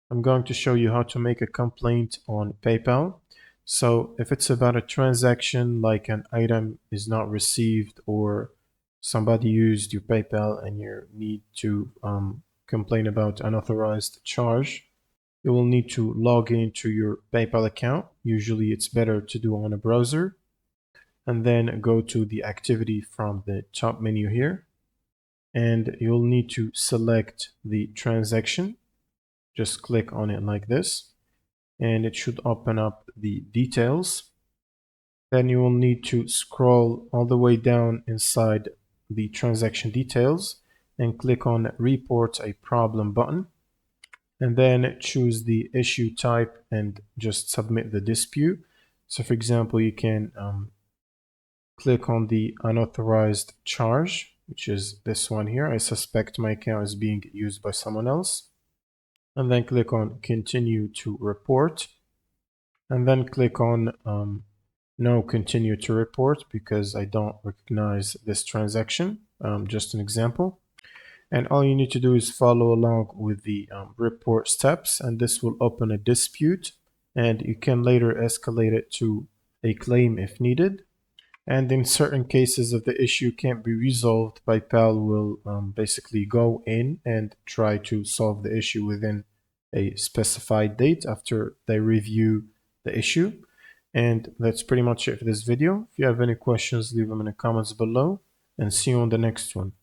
I'm going to show you how to make a complaint on PayPal. So if it's about a transaction like an item is not received or somebody used your PayPal and you need to complain about unauthorized charge, you will need to log into your PayPal account. Usually it's better to do on a browser, and then go to the activity from the top menu here. And you'll need to select the transaction. Just click on it like this, and it should open up the details. Then you will need to scroll all the way down inside the transaction details and click on Report a Problem button, and then choose the issue type and just submit the dispute. So for example, you can click on the unauthorized charge, which is this one here. I suspect my account is being used by someone else. And then click on Continue to Report. And then click on No Continue to Report because I don't recognize this transaction. Just an example. And all you need to do is follow along with the report steps, and this will open a dispute, and you can later escalate it to a claim if needed. And in certain cases, if the issue can't be resolved, PayPal will basically go in and try to solve the issue within a specified date after they review the issue. And that's pretty much it for this video. If you have any questions, leave them in the comments below, and see you on the next one.